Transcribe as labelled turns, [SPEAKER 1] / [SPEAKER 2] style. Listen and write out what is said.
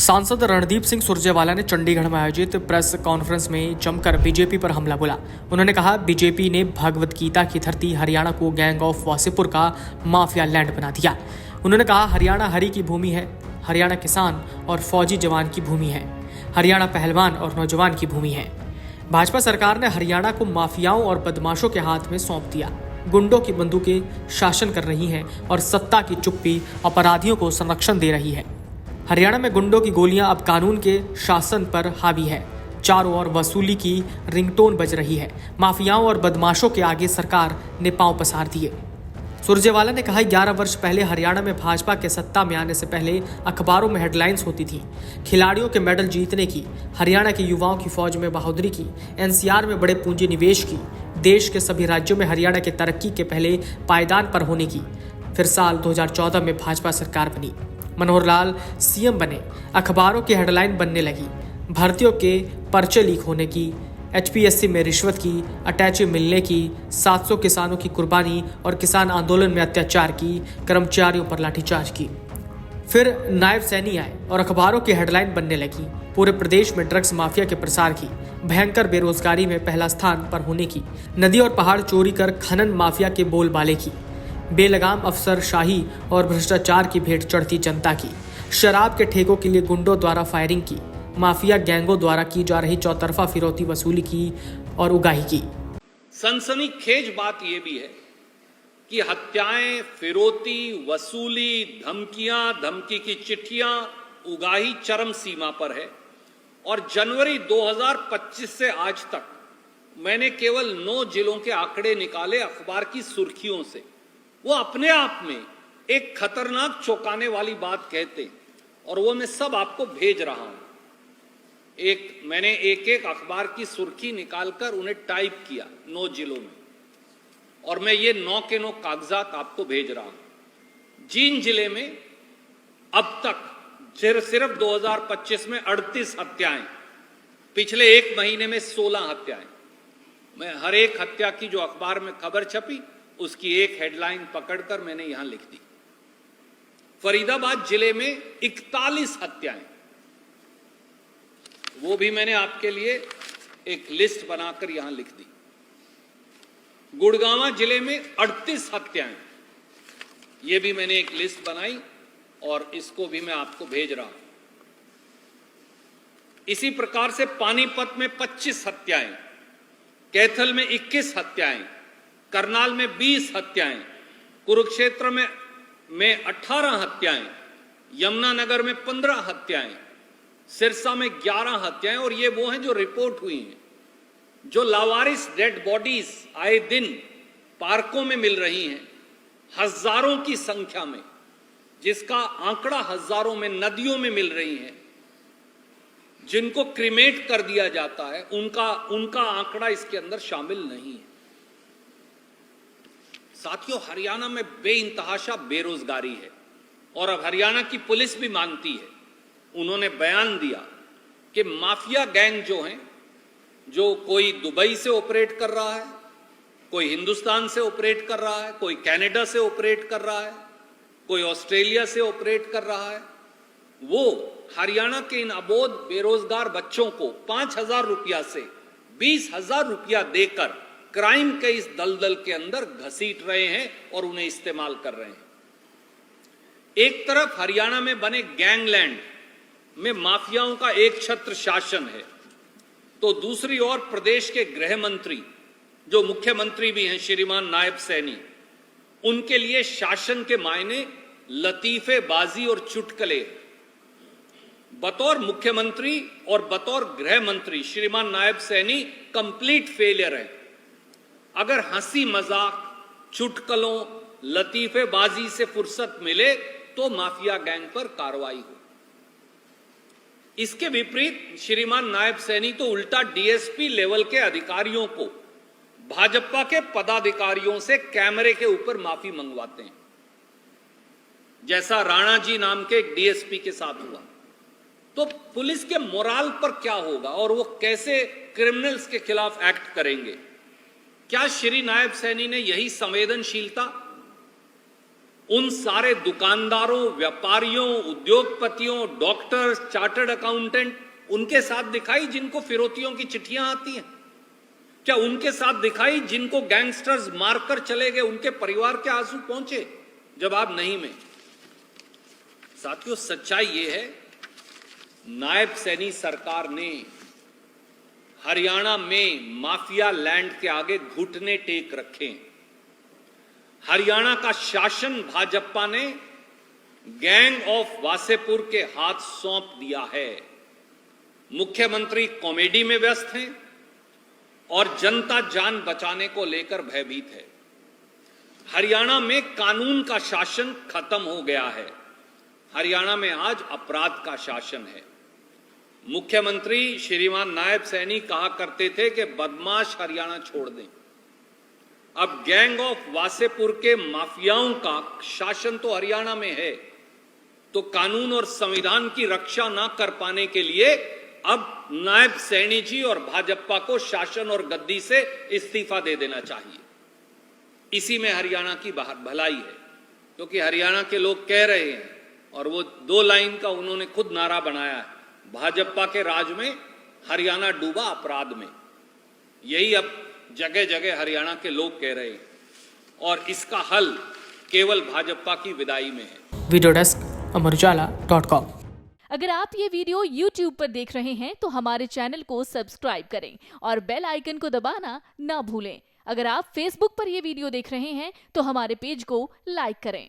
[SPEAKER 1] सांसद रणदीप सिंह सुरजेवाला ने चंडीगढ़ में आयोजित प्रेस कॉन्फ्रेंस में जमकर बीजेपी पर हमला बोला। उन्होंने कहा, बीजेपी ने भगवत गीता की धरती हरियाणा को गैंग ऑफ वासेपुर का माफिया लैंड बना दिया। उन्होंने कहा, हरियाणा हरि की भूमि है, हरियाणा किसान और फौजी जवान की भूमि है, हरियाणा पहलवान और नौजवान की भूमि है। भाजपा सरकार ने हरियाणा को माफियाओं और बदमाशों के हाथ में सौंप दिया। गुंडों की बंदूकें शासन कर रही हैं और सत्ता की चुप्पी अपराधियों को संरक्षण दे रही है। हरियाणा में गुंडों की गोलियां अब कानून के शासन पर हावी है। चारों ओर वसूली की रिंगटोन बज रही है। माफियाओं और बदमाशों के आगे सरकार ने पांव पसार दिए। सुरजेवाला ने कहा, 11 वर्ष पहले हरियाणा में भाजपा के सत्ता में आने से पहले अखबारों में हेडलाइंस होती थी, खिलाड़ियों के मेडल जीतने की, हरियाणा के युवाओं की फौज में बहादुरी की, एनसीआर में बड़े पूंजी निवेश की, देश के सभी राज्यों में हरियाणा के तरक्की के पहले पायदान पर होने की। फिर साल 2014 में भाजपा सरकार बनी, मनोहर लाल सीएम बने, अखबारों की हेडलाइन बनने लगी, भर्तियों के पर्चे लीक होने की, एचपीएससी में रिश्वत की, अटैची मिलने की, 700 किसानों की कुर्बानी और किसान आंदोलन में अत्याचार की, कर्मचारियों पर लाठीचार्ज की। फिर नायब सैनी आए और अखबारों की हेडलाइन बनने लगी, पूरे प्रदेश में ड्रग्स माफिया के प्रसार की, भयंकर बेरोजगारी में पहला स्थान पर होने की, नदी और पहाड़ चोरी कर खनन माफिया के बोलबाले की, बेलगाम अफसरशाही और भ्रष्टाचार की भेंट चढ़ती जनता की, शराब के ठेकों के लिए गुंडों द्वारा फायरिंग की, माफिया गैंगों द्वारा की जा रही चौतरफा फिरौती वसूली की और उगाही की।
[SPEAKER 2] सनसनीखेज बात यह भी है कि हत्याएं, फिरौती, वसूली, धमकियां, धमकी की चिट्ठियां, उगाही चरम सीमा पर है। और जनवरी 2025 से आज तक मैंने केवल 9 जिलों के आंकड़े निकाले अखबार की सुर्खियों से। वो अपने आप में एक खतरनाक चौंकाने वाली बात कहते, और वो मैं सब आपको भेज रहा हूं। मैंने एक एक अखबार की सुर्खी निकालकर उन्हें टाइप किया 9 जिलों में, और मैं ये 9 के 9 कागजात आपको भेज रहा हूं। जींद जिले में अब तक सिर्फ 2025 में 38 हत्याएं, पिछले एक महीने में 16 हत्याएं। मैं हर एक हत्या की जो अखबार में खबर छपी उसकी एक हेडलाइन पकड़कर मैंने यहां लिख दी। फरीदाबाद जिले में 41 हत्याएं, वो भी मैंने आपके लिए एक लिस्ट बनाकर यहां लिख दी। गुड़गांव जिले में 38 हत्याएं, ये भी मैंने एक लिस्ट बनाई और इसको भी मैं आपको भेज रहा हूं। इसी प्रकार से पानीपत में 25 हत्याएं, कैथल में 21 हत्याएं, करनाल में 20 हत्याएं, कुरुक्षेत्र में 18 हत्याएं, यमुनानगर में 15 हत्याएं, सिरसा में 11 हत्याएं। और ये वो हैं जो रिपोर्ट हुई हैं। जो लावारिस डेड बॉडीज आए दिन पार्कों में मिल रही हैं, हजारों की संख्या में, जिसका आंकड़ा हजारों में नदियों में मिल रही हैं, जिनको क्रीमेट कर दिया जाता है, उनका आंकड़ा इसके अंदर शामिल नहीं है। साथियों, हरियाणा में बेइंतहाशा बेरोजगारी है और अब हरियाणा की पुलिस भी मानती है। उन्होंने बयान दिया कि माफिया गैंग जो हैं, जो कोई दुबई से ऑपरेट कर रहा है, कोई हिंदुस्तान से ऑपरेट कर रहा है, कोई कनाडा से ऑपरेट कर रहा है, कोई ऑस्ट्रेलिया से ऑपरेट कर रहा है, वो हरियाणा के इन अबोध बेरोजगार बच्चों को 5,000 रुपया से 20,000 रुपया देकर क्राइम के इस दलदल के अंदर घसीट रहे हैं और उन्हें इस्तेमाल कर रहे हैं। एक तरफ हरियाणा में बने गैंगलैंड में माफियाओं का एक छत्र शासन है, तो दूसरी ओर प्रदेश के गृह मंत्री, जो मुख्यमंत्री भी हैं, श्रीमान नायब सैनी, उनके लिए शासन के मायने लतीफेबाजी और चुटकुले। बतौर मुख्यमंत्री और बतौर गृह मंत्री श्रीमान नायब सैनी कंप्लीट फेलियर है। अगर हंसी मजाक, चुटकुलों, लतीफेबाजी से फुर्सत मिले तो माफिया गैंग पर कार्रवाई हो। इसके विपरीत श्रीमान नायब सैनी तो उल्टा डीएसपी लेवल के अधिकारियों को भाजपा के पदाधिकारियों से कैमरे के ऊपर माफी मंगवाते हैं, जैसा राणा जी नाम के एक डीएसपी के साथ हुआ। तो पुलिस के मोराल पर क्या होगा और वो कैसे क्रिमिनल्स के खिलाफ एक्ट करेंगे? क्या श्री नायब सैनी ने यही संवेदनशीलता उन सारे दुकानदारों, व्यापारियों, उद्योगपतियों, डॉक्टर्स, चार्टर्ड अकाउंटेंट, उनके साथ दिखाई जिनको फिरौतियों की चिट्ठियां आती हैं? क्या उनके साथ दिखाई जिनको गैंगस्टर्स मारकर चले गए, उनके परिवार के आंसू पहुंचे? जवाब नहीं में। साथियों, सच्चाई यह है, नायब सैनी सरकार ने हरियाणा में माफिया लैंड के आगे घुटने टेक रखे। हरियाणा का शासन भाजपा ने गैंग ऑफ वासेपुर के हाथ सौंप दिया है। मुख्यमंत्री कॉमेडी में व्यस्त हैं और जनता जान बचाने को लेकर भयभीत है। हरियाणा में कानून का शासन खत्म हो गया है। हरियाणा में आज अपराध का शासन है। मुख्यमंत्री श्रीमान नायब सैनी कहा करते थे कि बदमाश हरियाणा छोड़ दें। अब गैंग ऑफ वासेपुर के माफियाओं का शासन तो हरियाणा में है, तो कानून और संविधान की रक्षा ना कर पाने के लिए अब नायब सैनी जी और भाजपा को शासन और गद्दी से इस्तीफा दे देना चाहिए। इसी में हरियाणा की भलाई है, क्योंकि हरियाणा के लोग कह रहे हैं, और वो 2 लाइन का उन्होंने खुद नारा बनाया है, भाजपा के राज में हरियाणा डूबा अपराध में। यही अब जगह जगह हरियाणा के लोग कह रहे हैं, और इसका हल केवल भाजपा की विदाई में है।
[SPEAKER 1] Video desk amarujala.com।
[SPEAKER 3] अगर आप ये वीडियो YouTube पर देख रहे हैं तो हमारे चैनल को सब्सक्राइब करें और बेल आइकन को दबाना ना भूलें। अगर आप Facebook पर ये वीडियो देख रहे हैं तो हमारे पेज को लाइक करें।